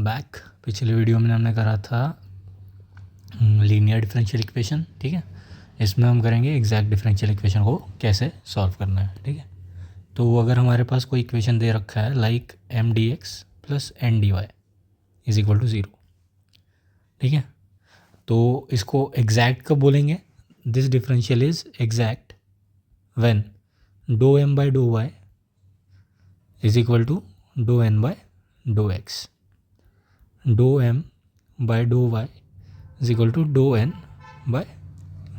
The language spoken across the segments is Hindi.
Welcome back. पिछले वीडियो में हमने करा था लीनियर डिफरेंशियल इक्वेशन, ठीक है। इसमें हम करेंगे एग्जैक्ट डिफरेंशियल इक्वेशन को कैसे सॉल्व करना है, ठीक है। तो अगर हमारे पास कोई इक्वेशन दे रखा है like M D x plus N D Y is equal to zero, ठीक है, तो इसको एग्जैक्ट कब बोलेंगे? This differential is exact when do M by dough Y is equal to dough N by dough X, do M by dough Y is equal to dough N by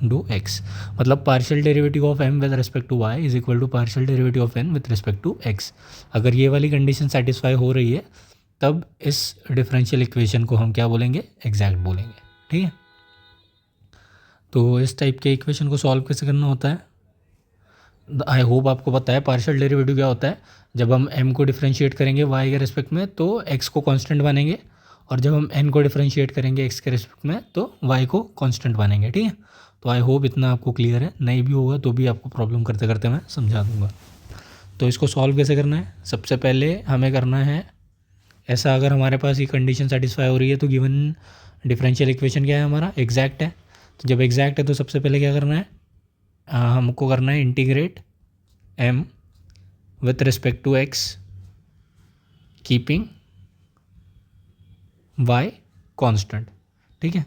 dough X. मतलब partial derivative of M with respect to Y is equal to partial derivative of N with respect to X. अगर ये वाली कंडीशन सेटिस्फाई हो रही है तब इस डिफरेंशियल इक्वेशन को हम क्या बोलेंगे? एग्जैक्ट बोलेंगे, ठीक है। तो इस टाइप के इक्वेशन को सॉल्व कैसे करना होता है? आई होप आपको पता है पार्शियल डेरिवेटिव क्या होता है। जब हम m को डिफरेंशिएट करेंगे y के रिस्पेक्ट में तो x को कांस्टेंट मानेंगे, और जब हम n को डिफरेंशिएट करेंगे x के रिस्पेक्ट में तो y को कांस्टेंट मानेंगे, ठीक है। तो आई होप इतना आपको क्लियर है। नहीं भी होगा तो भी आपको प्रॉब्लम करते करते मैं समझा दूंगा। तो इसको सॉल्व कैसे करना है? सबसे पहले हमें करना है ऐसा, अगर हमारे पास ये कंडीशन सेटिस्फाई हो रही है तो गिवन डिफरेंशियल इक्वेशन क्या है हमारा? एग्जैक्ट है। तो जब एग्जैक्ट है तो सबसे पहले क्या करना है? हमको करना है integrate m with respect to x keeping y constant, ठीक है।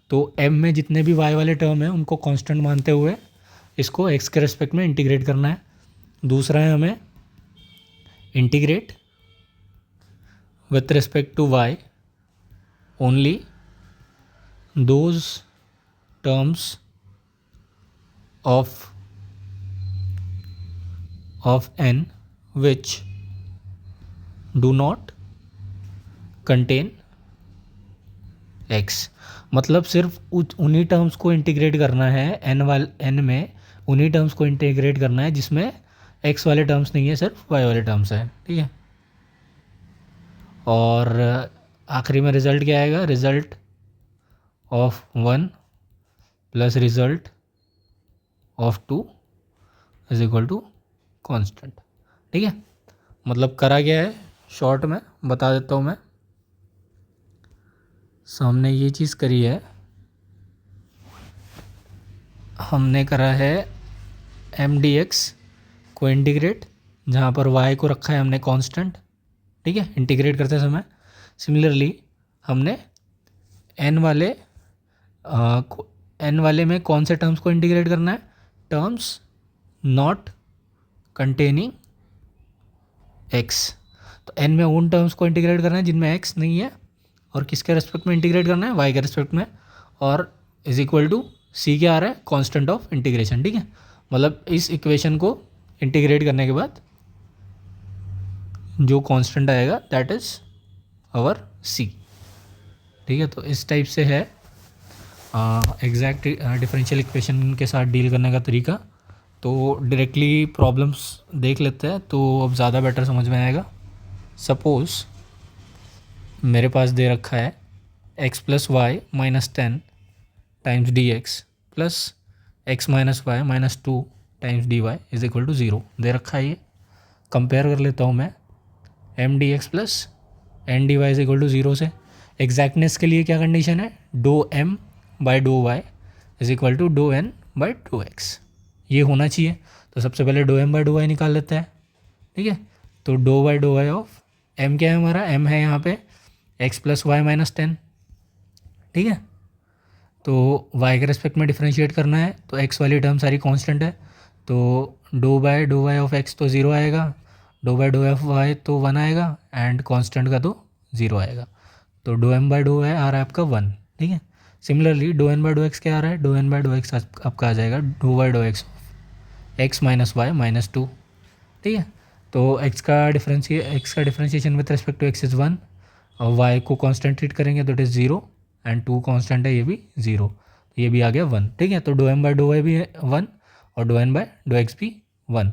तो m में जितने भी y वाले टर्म हैं उनको कांस्टेंट मानते हुए इसको x के रिस्पेक्ट में इंटीग्रेट करना है। दूसरा है हमें integrate with respect to y only those terms of n which do not contain x। मतलब सिर्फ उन्हीं टर्म्स को इंटीग्रेट करना है n में, उन्हीं टर्म्स को इंटीग्रेट करना है जिसमें x वाले टर्म्स नहीं है, सिर्फ y वाले टर्म्स हैं, ठीक है। और आखिरी में रिजल्ट क्या आएगा? रिजल्ट ऑफ 1 प्लस result of 2 is equal to constant, ठीक है। मतलब करा गया है, शॉर्ट में बता देता हूँ मैं। सामने ये चीज़ करी है, हमने करा है एम डी एक्स को इंटीग्रेट, जहाँ पर y को रखा है हमने कांस्टेंट, ठीक है, इंटीग्रेट करते समय। सिमिलरली हमने n वाले में कौन से टर्म्स को इंटीग्रेट करना है? Terms not containing x। तो n में उन टर्म्स को इंटीग्रेट करना है जिनमें x नहीं है, और किसके रेस्पेक्ट में इंटीग्रेट करना है? y के रेस्पेक्ट में, और इज इक्वल टू c क्या आ रहा है? कांस्टेंट ऑफ इंटीग्रेशन, ठीक है। मतलब इस इक्वेशन को इंटीग्रेट करने के बाद जो कांस्टेंट आएगा दैट इज आवर c, ठीक है। तो इस टाइप से है एग्जैक्ट डिफरेंशियल इक्वेशन के साथ डील करने का तरीका। तो डायरेक्टली प्रॉब्लम्स देख लेते हैं तो अब ज़्यादा बेटर समझ में आएगा। सपोज़ मेरे पास दे रखा है x plus y minus 10 times D x plus x minus Y minus 2 times D Y is equal to 0 दे रखा है। ये कंपेयर कर लेता हूँ मैं m D x plus N D Y is equal to 0 से। एग्जैक्टनेस के लिए क्या कंडीशन है? Doe M by dough Y is equal to dough N by dough x, ये होना चाहिए। तो सबसे पहले dough M by dough y निकाल लेते हैं, ठीक है। तो doe by dough y of m क्या है हमारा? एम है यहाँ पे एक्स प्लस वाई माइनस 10, ठीक है। तो वाई के रेस्पेक्ट में डिफरेंशिएट करना है तो एक्स वाली टर्म सारी कांस्टेंट है, तो doe by dough y of x तो 0 आएगा, doe by doe of y तो 1 आएगा, एंड कांस्टेंट का तो 0 आएगा। तो dough M by dough Y आ रहा है आपका 1, ठीक है। Similarly dough N by dough x क्या आ रहा है? Do N by dough X आपका आ जाएगा do by dough X X minus Y minus 2, ठीक है। तो एक्स का differentiation with respect to X is 1, और वाई को कांस्टेंट ट्रीट करेंगे तो इट इज़ 0, एंड 2 कांस्टेंट है, ये भी 0, ये भी आ गया 1, ठीक है। तो dough M by dough y भी 1 और dough N by dough x भी 1।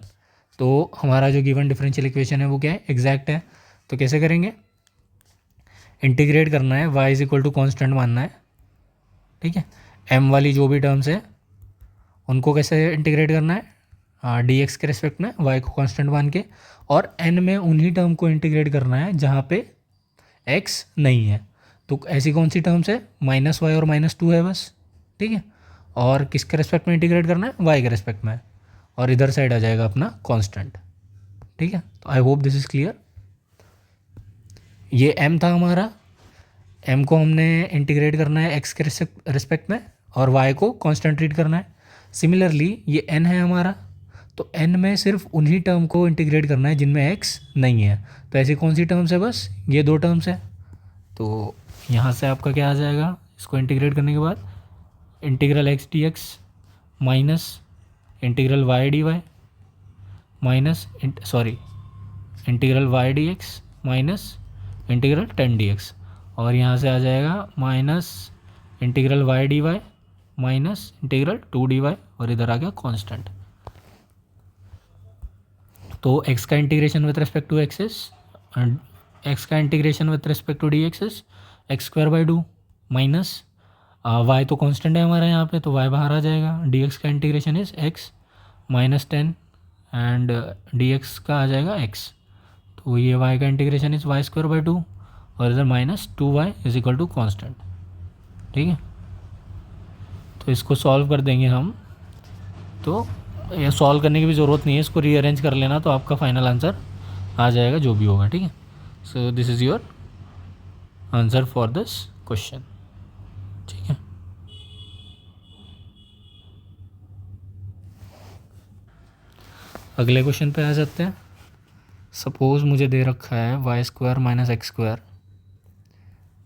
तो हमारा जो गिवन डिफरेंशियल इक्वेशन है वो क्या है? एग्जैक्ट है। तो कैसे करेंगे? इंटीग्रेट करना है, y is equal to constant मानना है, ठीक है। एम वाली जो भी टर्म्स है उनको कैसे इंटीग्रेट करना है? डी एक्स के रिस्पेक्ट में वाई को कांस्टेंट मान के, और एन में उन्हीं टर्म को इंटीग्रेट करना है जहाँ पे एक्स नहीं है। तो ऐसी कौन सी टर्म्स है, माइनस वाई और माइनस टू है बस, ठीक है। और किसके रेस्पेक्ट में इंटीग्रेट करना है, वाई के रेस्पेक्ट में, और इधर साइड आ जाएगा अपना कांस्टेंट, ठीक है। तो I hope this is clear. ये m था हमारा, m को हमने इंटीग्रेट करना है x के रिस्पेक्ट में और y को कांस्टेंट ट्रीट करना है। सिमिलरली ये n है हमारा, तो n में सिर्फ उन्हीं टर्म को इंटीग्रेट करना है जिनमें x नहीं है। तो ऐसी कौन सी टर्म्स है, बस ये दो टर्म्स है। तो यहाँ से आपका क्या आ जाएगा, इसको इंटीग्रेट करने के बाद integral x dx minus integral y dy minus integral y dx minus integral 10 dx, और यहाँ से आ जाएगा minus integral y dy minus integral 2 dy, और इधर आ गया कांस्टेंट। तो x का integration with respect to x is, x का integration with respect to d x is x square by 2 minus y तो कांस्टेंट है हमारा यहाँ पे, तो y बाहर आ जाएगा। dx का integration is x minus 10 and dx का आ जाएगा x, तो ये y का integration is y square by 2 और इधर minus 2y is equal to constant, ठीक है। तो इसको सॉल्व कर देंगे हम, तो ये सॉल्व करने की भी ज़रूरत नहीं है, इसको रीअरेंज कर लेना तो आपका फाइनल आंसर आ जाएगा जो भी होगा, ठीक है। So this is your answer for this question, ठीक है। अगले क्वेश्चन पे आ जाते हैं। सपोज़ मुझे दे रखा है y square minus x square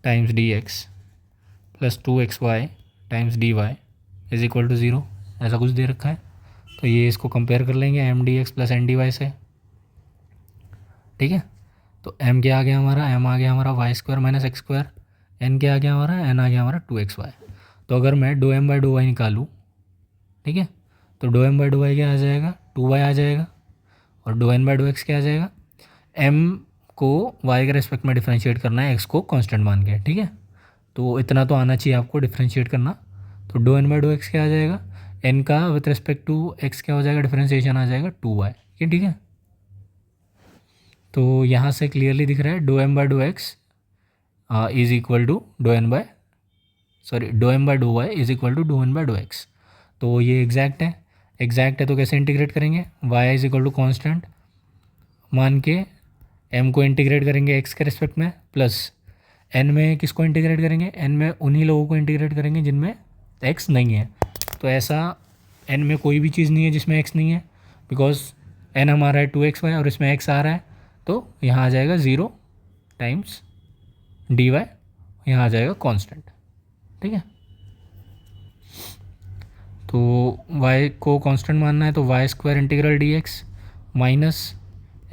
times D x plus 2xy times D Y is equal to 0, ऐसा कुछ दे रखा है। तो ये इसको कंपेयर कर लेंगे m D x plus N D y से, ठीक है। तो m क्या आ गया हमारा, m आ गया हमारा y square minus x square, n क्या आ गया हमारा, n आ गया हमारा 2xy। तो अगर मैं doe m by dough y निकालूँ, ठीक है, तो dough m by dough Y क्या आ जाएगा, 2y आ जाएगा, और doe n by dough x क्या आ जाएगा, m को y के रेस्पेक्ट में डिफ्रेंशिएट करना है x को कांस्टेंट मान के, ठीक है। तो इतना तो आना चाहिए आपको डिफ्रेंशिएट करना। तो dough n by dough x क्या आ जाएगा, n का विथ रेस्पेक्ट टू x क्या हो जाएगा, डिफ्रेंशिएशन आ जाएगा 2y, ठीक है। तो यहाँ से क्लियरली दिख रहा है dough m by dough x is equal to doe m by dough Y is equal to doe n by dough x. तो ये एग्जैक्ट है तो कैसे इंटीग्रेट करेंगे, y is equal to constant मान के m को इंटीग्रेट करेंगे x के रेस्पेक्ट में, प्लस n में किसको इंटीग्रेट करेंगे, n में उन्हीं लोगों को इंटीग्रेट करेंगे जिनमें x नहीं है। तो ऐसा n में कोई भी चीज़ नहीं है जिसमें x नहीं है, बिकॉज n हमारा है 2xy और इसमें x आ रहा है, तो यहाँ आ जाएगा 0 टाइम्स dy, यहाँ आ जाएगा कांस्टेंट, ठीक है। तो y को कांस्टेंट मानना है तो y square integral d x minus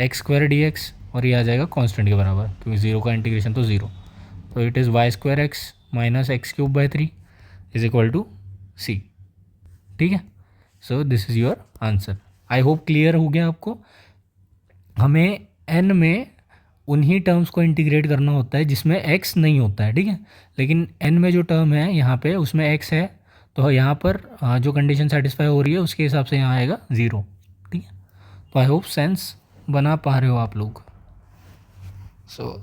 x square d x, और ये आ जाएगा कांस्टेंट के बराबर, क्योंकि 0 का इंटीग्रेशन तो 0। तो it is Y square X minus X cube by 3 is equal to C, ठीक है। So this is your answer. I hope clear हो गया आपको। हमें n में उन्हीं टर्म्स को इंटीग्रेट करना होता है जिसमें x नहीं होता है, ठीक है। लेकिन n में जो टर्म है यहाँ पे उसमें x है, तो यहाँ पर जो कंडीशन सेटिस्फाई हो रही है उसके हिसाब से यहाँ आएगा 0, ठीक है। तो आई होप सेंस बना पा रहे हो आप लोग। सो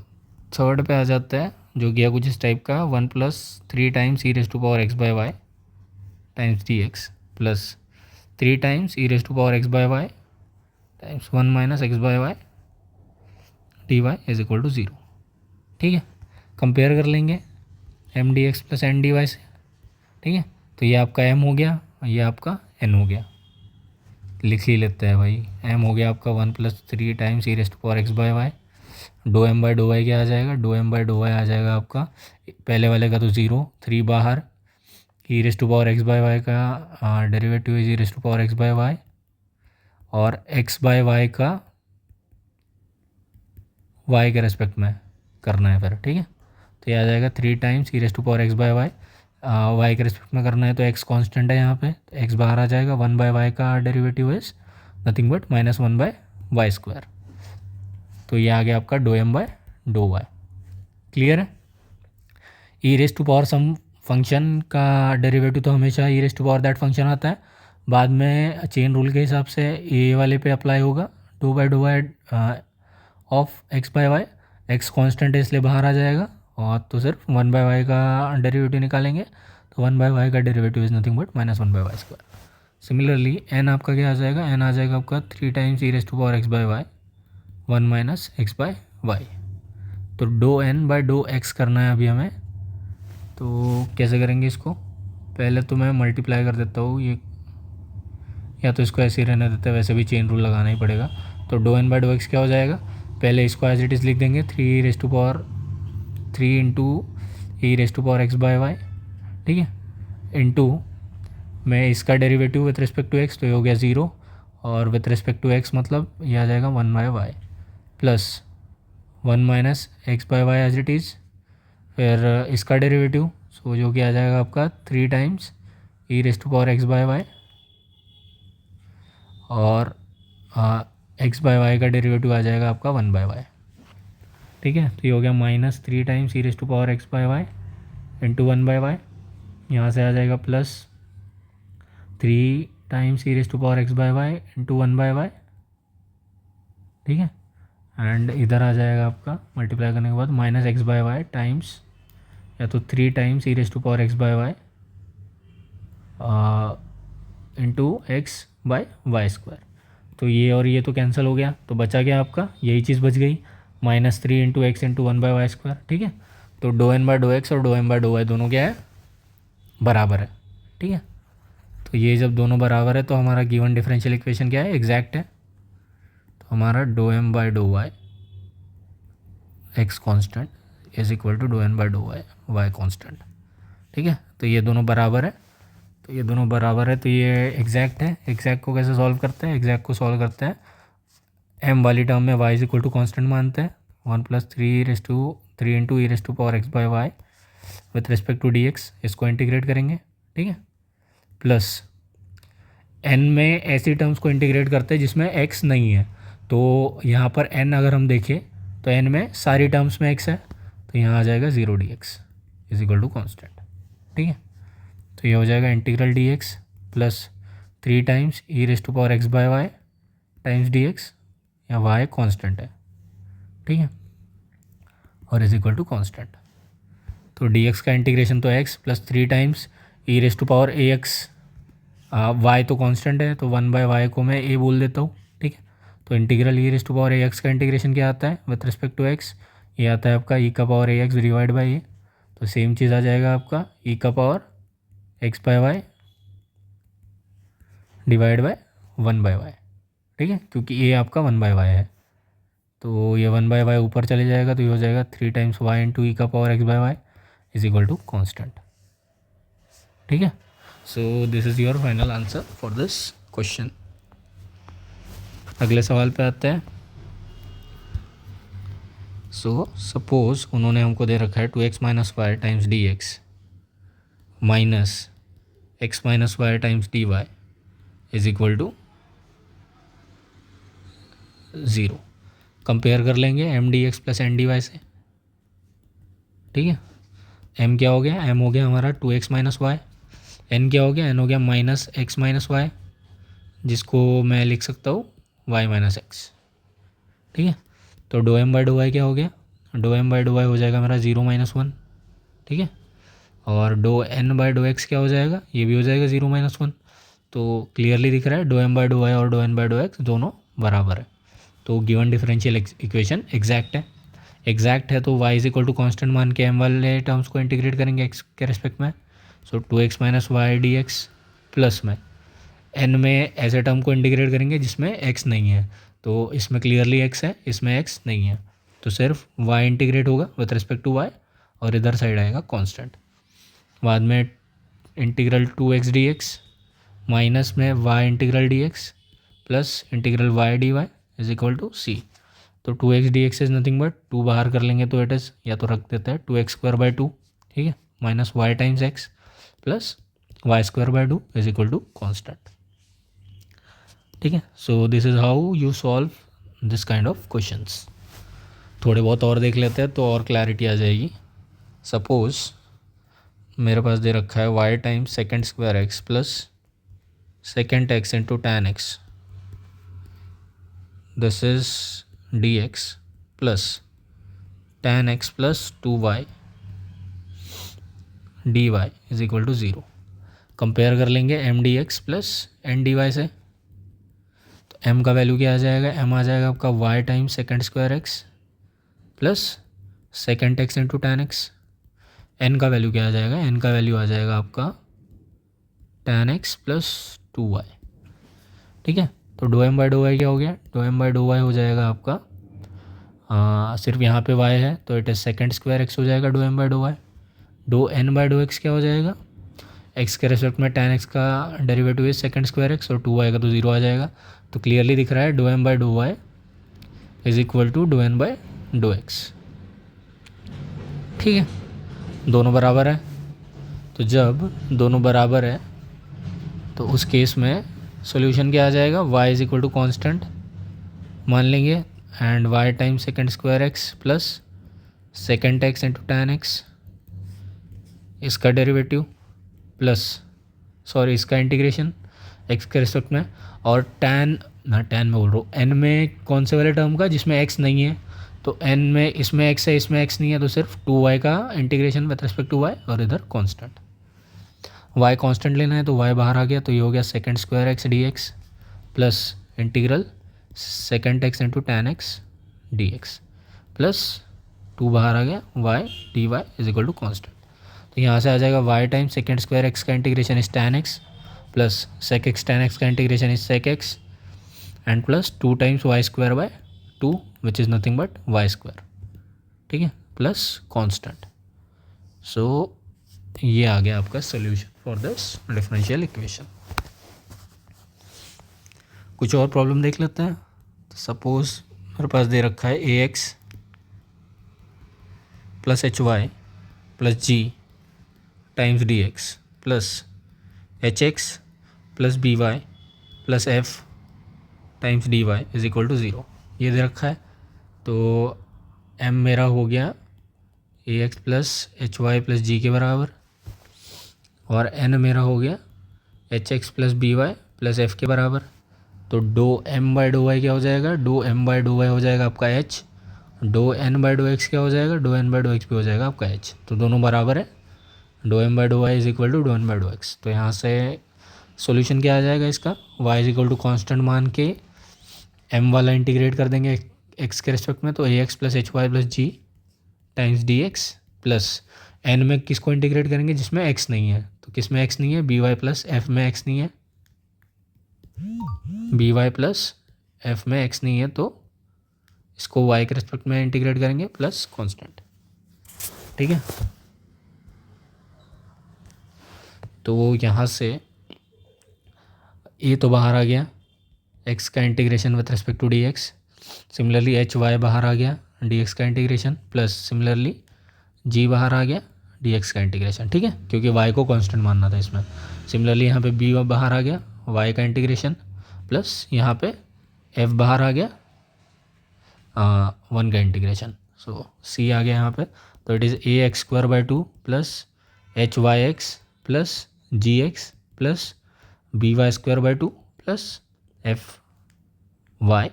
थर्ड पे आ जाता है, जो गया कुछ इस टाइप का 1 plus 3 times E raise to power x by y times D x plus 3 times E raise to power x by y times 1 minus x by y d Y is equal to 0, ठीक है। कंपेयर कर लेंगे m D x plus N D y से, ठीक है। तो ये आपका m हो गया, ये आपका n हो गया, लिख ही लेते हैं भाई। m हो गया आपका 1 plus 3 times E raise to power x by Y, do m by dough Y क्या आ जाएगा, do m by dough Y आ जाएगा आपका पहले वाले का तो 0, 3 बाहर, E raise to power x by Y का derivative is E raise to power x by Y, और x बाई वाई का y के रेस्पेक्ट में करना है फिर, ठीक है। तो ये आ जाएगा 3 times E raise to power x by y, y के रेस्पेक्ट में करना है तो x कांस्टेंट है यहाँ पे, तो x बाहर आ जाएगा, 1 बाई वाई का derivative is nothing but minus 1 by Y square. तो ये आ गया आपका do m by dough Y, clear है। E raise to power some function का डेरिवेटिव तो हमेशा E raise to power that function आता है, बाद में चेन रूल के हिसाब से ए वाले पे अप्लाई होगा, doe by dough y of x by y x constant है इसलिए बाहर आ जाएगा, और तो सिर्फ 1/y का डेरिवेटिव निकालेंगे, तो 1/y का derivative is nothing but -1/y²। Similarly n आपका क्या आ जाएगा, n आ जाएगा आपका 3 टाइम्स e⁻x/y 1 - x/y। तो dough n by doe x करना है अभी हमें, तो कैसे करेंगे इसको, पहले तो मैं मल्टीप्लाई कर देता हूँ ये, या तो इसको ऐसे ही रहने देते हैं, वैसे भी चेन रूल लगाना ही पड़ेगा। तो dough n by doe x क्या हो जाएगा, पहले इसको एज इट इज़ लिख देंगे 3 इंटू e⁻x/y, ठीक है, इंटू में इसका derivative with respect to x, तो ये हो गया 0, और विथ रिस्पेक्ट टू x मतलब ये आ जाएगा 1/y plus 1 - x/y as it is, फिर इसका डेरिवेटिव, सो जो कि आ जाएगा आपका 3 टाइम्स e⁻x/y, और x/y का डेरिवेटिव आ जाएगा आपका 1/y, ठीक है। तो ये हो गया -3 टाइम्स e⁻x/y इंटू 1/y, यहाँ से आ जाएगा plus 3 times e⁻x/y into 1/y, ठीक है, एंड इधर आ जाएगा आपका मल्टीप्लाई करने के बाद -x/y टाइम्स, या तो 3 टाइम्स e⁻x/y इंटू x/y²। तो ये और ये तो कैंसिल हो गया, तो बचा क्या आपका, यही चीज़ बच गई, -3 इंटू x इंटू 1/y², ठीक है। तो dough n by dough X और do m by dough y दोनों क्या है, बराबर है, ठीक है। तो ये जब दोनों बराबर है तो हमारा गिवन डिफरेंशियल इक्वेशन क्या है, एग्जैक्ट है। तो हमारा doe m by dough y x constant is equal to doe n by dough y constant, ठीक है। तो ये दोनों बराबर है, तो ये दोनों बराबर है, तो ये एग्जैक्ट है। एग्जैक्ट को कैसे सॉल्व करते हैं, एग्जैक्ट को सॉल्व करते हैं m वाली टर्म में y is equal to constant मानते हैं, 1 + 3 into e⁻x/y with respect to dx, इसको इंटीग्रेट करेंगे, ठीक है, प्लस n में ऐसी टर्म्स को इंटीग्रेट करते हैं जिसमें x नहीं है। तो यहाँ पर n अगर हम देखें तो n में सारी टर्म्स में x है, तो यहाँ आ जाएगा 0 dx is equal to constant, ठीक है। तो ये हो जाएगा integral dx plus 3 times e⁻x/y times dx, या y कांस्टेंट है, ठीक है, और इज इक्वल टू कांस्टेंट। तो dx का इंटीग्रेशन तो x plus 3 times e⁻ax, y तो कांस्टेंट है, तो 1/y को मैं a बोल देता हूँ, ठीक है। तो इंटीग्रल e⁻ax का इंटीग्रेशन क्या आता है विथ रिस्पेक्ट टू x, ये आता है आपका e⁻ax डिवाइड बाई a, तो सेम चीज़ आ जाएगा आपका e⁻x/y डिवाइड बाय 1/y, ठीक है, क्योंकि a आपका 1/y है, तो ये 1/y ऊपर चले जाएगा, तो ये हो जाएगा 3 times y into e⁻x/y is equal to constant, ठीक है। So this is your final answer for this question. अगले सवाल पे आते हैं। सो सपोज उन्होंने हमको दे रखा है 2x - y times dx minus x - y times dy is equal to 0। Compare कर लेंगे m D x plus N D y से, ठीक है। m क्या हो गया, m हो गया हमारा 2x - y, n क्या हो गया, n हो गया -x - y, जिसको मैं लिख सकता हूँ y - x, ठीक है। तो dough m by dough y क्या हो गया, doe m by dough y हो जाएगा मेरा 0 - 1, ठीक है। और doe n by doe x क्या हो जाएगा, ये भी हो जाएगा 0 - 1। तो क्लियरली दिख रहा है dough m by dough y और doe n by doe x दोनों बराबर है, तो गिवन डिफरेंशियल इक्वेशन एग्जैक्ट है। एग्जैक्ट है तो y is equal to constant मान के m वाले टर्म्स को इंटीग्रेट करेंगे x के रेस्पेक्ट में, सो 2x - y dx प्लस में n में ऐसे टर्म को इंटीग्रेट करेंगे जिसमें x नहीं है, तो इसमें क्लियरली x है, इसमें x नहीं है, तो सिर्फ y इंटीग्रेट होगा विथ रिस्पेक्ट टू y, और इधर साइड आएगा कांस्टेंट। बाद में इंटीग्रल 2x dx माइनस में y integral dx plus integral y dy is equal to c। तो 2x dx is nothing but 2 बाहर कर लेंगे तो इट इज़, या तो रख देता है 2x² 2, ठीक है, minus y times x plus y² 2 is equal to constant, ठीक है। So this is how you solve this kind of questions. थोड़े बहुत और देख लेते हैं तो और क्लैरिटी आ जाएगी। सपोज मेरे पास दे रखा है y times sec² x plus sec x into tan x, this is dx plus tan x plus 2y dy is equal to 0। Compare कर लेंगे m D x plus N D y से। तो m का वैल्यू क्या आ जाएगा, m आ जाएगा आपका y time second square x plus second x into tan x. n का वैल्यू क्या आ जाएगा, n का वैल्यू आ जाएगा आपका टैन एक्स प्लस 2y। ठीक है, तो dough M by dough Y क्या हो गया, dough M by dough Y हो जाएगा आपका सिर्फ यहाँ पे y है तो it is second square x हो जाएगा doe M by dough y. Doe N by dough x क्या हो जाएगा, x के रेस्पेक्ट में tan x का डेरिवेटिव है सेकेंड स्क्वायर एक्स और 2y का तो 0 आ जाएगा। तो क्लियरली दिख रहा है doe M by dough Y is equal to dough N by dough x. ठीक है, दोनों बराबर है। तो जब दोनों बराबर है तो उस केस में सॉल्यूशन क्या आ जाएगा, y is equal to constant मान लेंगे and y time second square x plus second x into tan x, इसका डेरिवेटिव प्लस इसका इंटीग्रेशन x के रिस्पेक्ट में, और टैन में बोल रहा हूँ n में कौन से वाले टर्म का जिसमें x नहीं है, तो n में इसमें x है इसमें x नहीं है तो सिर्फ 2y का integration with respect to y और इधर कांस्टेंट। y कांस्टेंट लेना है तो y बाहर आ गया तो ये हो गया second square X D x plus integral second x into tan X D x plus 2 बाहर आ गया y D Y is equal to constant. तो यहाँ से आ जाएगा y time second square X का integration is tan X plus sec X tan X का integration is sec X and plus 2 times Y square by 2 which is nothing but Y square. ठीक है, प्लस कांस्टेंट। सो ये आ गया आपका solution for this differential equation. कुछ और प्रॉब्लम देख लेते हैं। तो सपोज मेरे पास दे रखा है A X plus H Y plus G times D x plus H X plus B Y plus F times D Y is equal to 0 ये दे रखा है। तो m मेरा हो गया A X plus H Y plus G के बराबर और n मेरा हो गया H X plus B Y plus F के बराबर। तो dough m by dough Y क्या हो जाएगा, do m by dough Y हो जाएगा आपका h, do n by dough x क्या हो जाएगा, do n by dough x भी हो जाएगा आपका h। तो दोनों बराबर है, dough m by dough Y is equal to doe n by dough x. तो यहाँ से सॉल्यूशन क्या आ जाएगा इसका, y is equal to constant मान के m वाला इंटीग्रेट कर देंगे x के रेस्पेक्ट में, तो A X plus H Y plus G times D x plus n में किसको इंटीग्रेट करेंगे जिसमें x नहीं है, तो किस में x नहीं है, बी वाई प्लस एफ में x नहीं है, बी वाई प्लस एफ में x नहीं है तो इसको y के रेस्पेक्ट में इंटीग्रेट करेंगे प्लस कांस्टेंट। ठीक है, तो यहाँ से a तो बाहर आ गया, x का integration with respect to d x, similarly h y बाहर आ गया डी एक्स का इंटीग्रेशन प्लस सिमिलरली जी बाहर आ गया डी एक्स का इंटीग्रेशन। ठीक है, क्योंकि y को कांस्टेंट मानना था इसमें। सिमिलरली यहाँ पे b बाहर आ गया y का इंटीग्रेशन प्लस यहाँ पे f बाहर आ गया 1 का इंटीग्रेशन। सो c आ गया यहाँ पे, तो it is a x square by 2 plus H y x plus g x plus B y square by 2 plus f y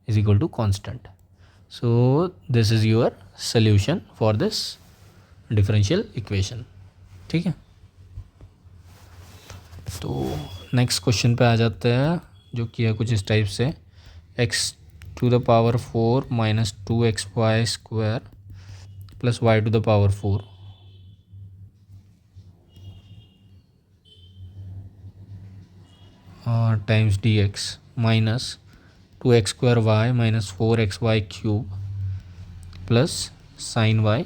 is equal to constant. So this is your solution for this differential equation. ठीक है, तो नेक्स्ट क्वेश्चन पे आ जाते हैं जो कि है कुछ इस टाइप से, x to the power 4 minus 2xy square plus y to the power 4 times D x minus 2x square y minus 4xy cube plus sine y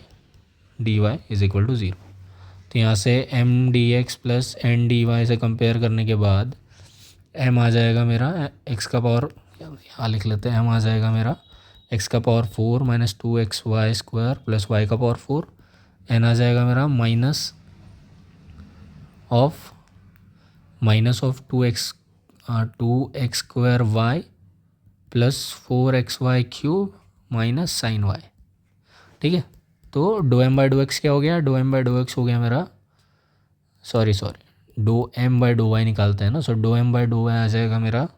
d Y is equal to 0। तो यहाँ से m D x plus N D y से कंपेयर करने के बाद m आ जाएगा मेरा x का पावर, यहाँ लिख लेते हैं, m आ जाएगा मेरा x का power 4 minus 2xy square plus y का पावर 4, n आ जाएगा मेरा minus of 2x square y plus 4xy cube minus sine Y. ठीक है, तो dough M by dough x क्या हो गया, dough M by dough X हो गया मेरा, sorry do M by dough Y निकालते हैं ना, so do M by dough Y आ जाएगा मेरा,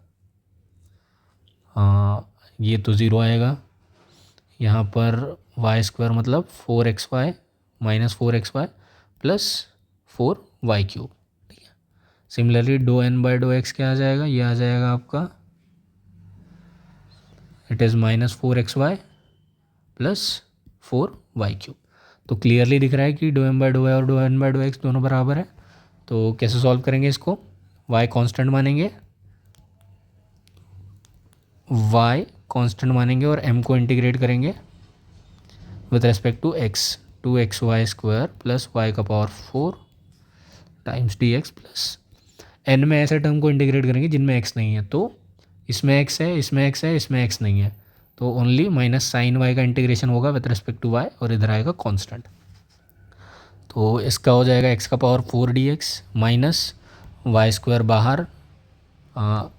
ये तो 0 आएगा, यहाँ पर वाई स्क्वायर मतलब 4xy minus 4xy plus 4y³ ठीक है। Similarly dough N by dough x क्या आ जाएगा, ये आ जाएगा आपका it is minus 4xy plus 4y³। तो क्लियरली दिख रहा है कि do M by dough Y और dough N by dough X दोनों बराबर है। तो कैसे सॉल्व करेंगे इसको, y कांस्टेंट मानेंगे, y कांस्टेंट मानेंगे और m को इंटीग्रेट करेंगे with respect to x, 2xy square plus y का power 4 times dx plus n में ऐसे टर्म को इंटीग्रेट करेंगे जिनमें x नहीं है। तो इसमें x है, इसमें x है, इसमें x नहीं है, तो ओनली माइनस साइन y का इंटीग्रेशन होगा विथ रेस्पेक्ट टू y और इधर आएगा कांस्टेंट। तो इसका हो जाएगा x का power 4 dx minus y square बाहर,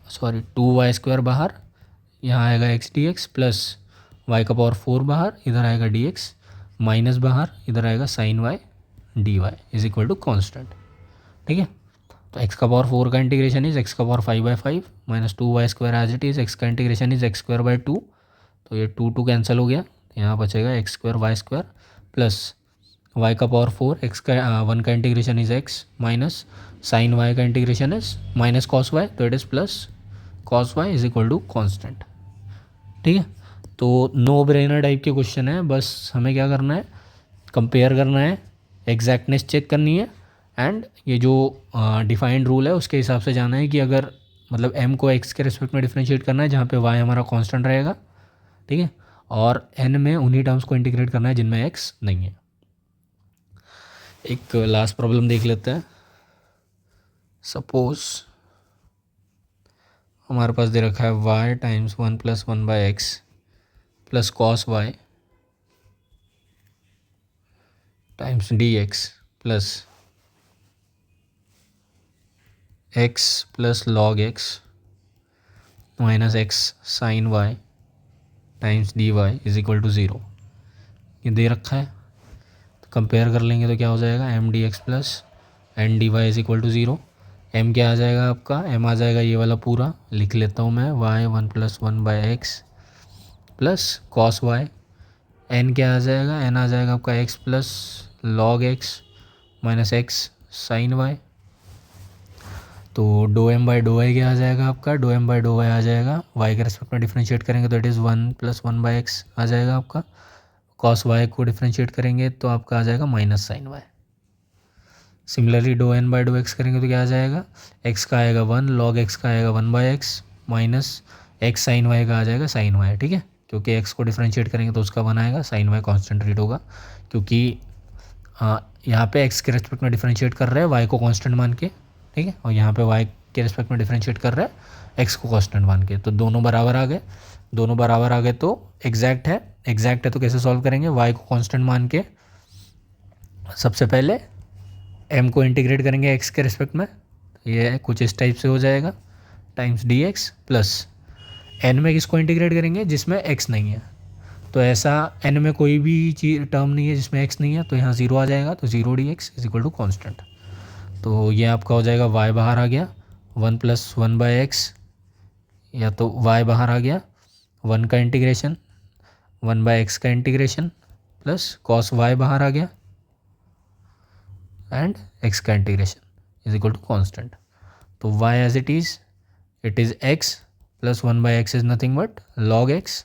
सॉरी 2y स्क्वायर बाहर, यहाँ आएगा x dx प्लस y का पावर 4 बाहर, इधर आएगा dx माइनस बाहर, इधर आएगा sine y dy is equal to constant. ठीक है, तो x का पावर 4 का इंटीग्रेशन इज x का power 5/5 minus 2y square as it is, x का इंटीग्रेशन इज x²/2, तो ये 2 कैंसिल हो गया, यहाँ बचेगा x² y square plus y का पावर 4, x का 1 का integration is x minus sine y का integration is minus cos y, तो it is plus cos y is equal to constant. ठीक है, तो नो ब्रेनर टाइप के क्वेश्चन है, बस हमें क्या करना है, कंपेयर करना है, एग्जैक्टनेस चेक करनी है एंड ये जो डिफाइंड रूल है उसके हिसाब से जाना है कि अगर मतलब m को x के रिस्पेक्ट में डिफरेंशिएट करना है जहाँ पे y हमारा कांस्टेंट रहेगा, ठीक है, और n में उन्हीं टर्म्स को इंटीग्रेट करना है जिनमें x नहीं है। एक लास्ट प्रॉब्लम देख लेते हैं। सपोज हमारे पास दे रखा है y times 1 + 1/x plus cos y times dx plus x plus log x minus x sine y times dy is equal to 0। ये दे रखा है, तो कंपेयर कर लेंगे तो क्या हो जाएगा, m dx plus n dy is equal to 0। m क्या आ जाएगा आपका, m आ जाएगा ये वाला पूरा, लिख लेता हूँ मैं, y 1 + 1/x plus cos y, n क्या आ जाएगा, n आ जाएगा आपका x plus log x minus x sine y। तो dough M by dough Y क्या आ जाएगा आपका, do M by dough Y आ जाएगा, y के रेस्पेक्ट में डिफरेंशिएट करेंगे तो इट इज़ 1 + 1/x आ जाएगा आपका, कॉस y को डिफरेंशिएट करेंगे तो आपका आ जाएगा minus sine y। Similarly dough N by dough x करेंगे तो क्या आ जाएगा, x का आएगा 1, लॉग x का आएगा 1/x minus x sine y का आ जाएगा साइन y। ठीक है, क्योंकि x को डिफरेंशिएट करेंगे तो उसका 1 आएगा, साइन y कांस्टेंट रेट होगा, क्योंकि यहाँ पे x के रेस्पेक्ट में डिफरेंशिएट कर रहे हैं y को कांस्टेंट मान के, ठीक है, और यहाँ पे y के रेस्पेक्ट में डिफरेंशिएट कर रहा है x को कांस्टेंट मान के, तो दोनों बराबर आ गए, दोनों बराबर आ गए तो एग्जैक्ट है। एग्जैक्ट है तो कैसे सॉल्व करेंगे, y को कांस्टेंट मान के सबसे पहले m को इंटीग्रेट करेंगे x के रेस्पेक्ट में, ये कुछ इस टाइप से हो जाएगा, टाइम्स dx प्लस n में किसको इंटीग्रेट करेंगे, जिसमें x नहीं है, तो ऐसा n में कोई भी चीज टर्म नहीं है जिसमें x नहीं है, तो यहाँ 0 आ जाएगा, तो 0 dx is equal to constant. तो ये आपका हो जाएगा y बाहर आ गया 1 + 1/x, या तो y बाहर आ गया 1 का इंटीग्रेशन 1/x का इंटीग्रेशन प्लस कॉस y बाहर आ गया एंड x का integration is equal to constant. तो y as it is x plus 1/x is nothing but log x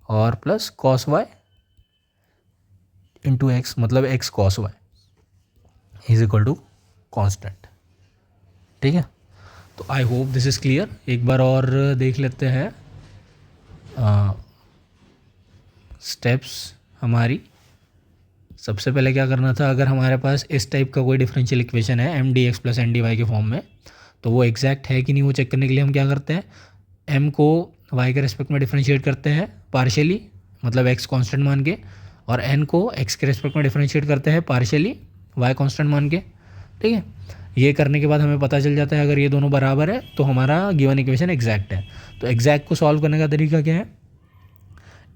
और plus cos y into x, मतलब x cos y is equal to constant. ठीक है, तो I hope this is clear. एक बार और देख लेते हैं स्टेप्स हमारी। सबसे पहले क्या करना था, अगर हमारे पास इस टाइप का कोई डिफरेंशियल इक्वेशन है m dx plus n dy के फॉर्म में, तो वो एग्जैक्ट है कि नहीं वो चेक करने के लिए हम क्या करते हैं, m को y के रेस्पेक्ट में डिफरेंशिएट करते हैं पार्शियली, मतलब x कांस्टेंट मान के, और n को x के रेस्पेक्ट में डिफरेंशिएट करते हैं पार्शियली y कांस्टेंट मान के। ठीक है, ये करने के बाद हमें पता चल जाता है अगर ये दोनों बराबर है तो हमारा गिवन इक्वेशन एग्जैक्ट है। तो एग्जैक्ट को सॉल्व करने का तरीका क्या है,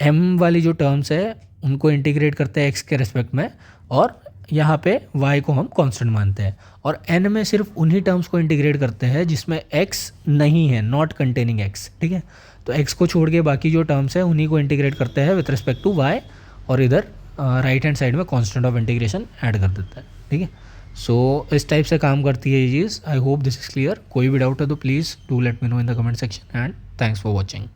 m वाली जो टर्म्स है उनको इंटीग्रेट करते हैं x के रेस्पेक्ट में, और यहाँ पे y को हम कांस्टेंट मानते हैं, और n में सिर्फ उन्हीं टर्म्स को इंटीग्रेट करते हैं जिसमें x नहीं है, नॉट कंटेनिंग x। ठीक है, तो x को छोड़ के बाकी जो टर्म्स है उन्हीं को इंटीग्रेट करते हैं विथ रिस्पेक्ट टू y, और इधर राइट हैंड साइड में कांस्टेंट ऑफ इंटीग्रेशन ऐड कर देता है, ठीक है। सो इस टाइप से काम करती है ये चीज़। I hope this is clear. कोई भी डाउट है तो please do let me know in the comment section and thanks for watching.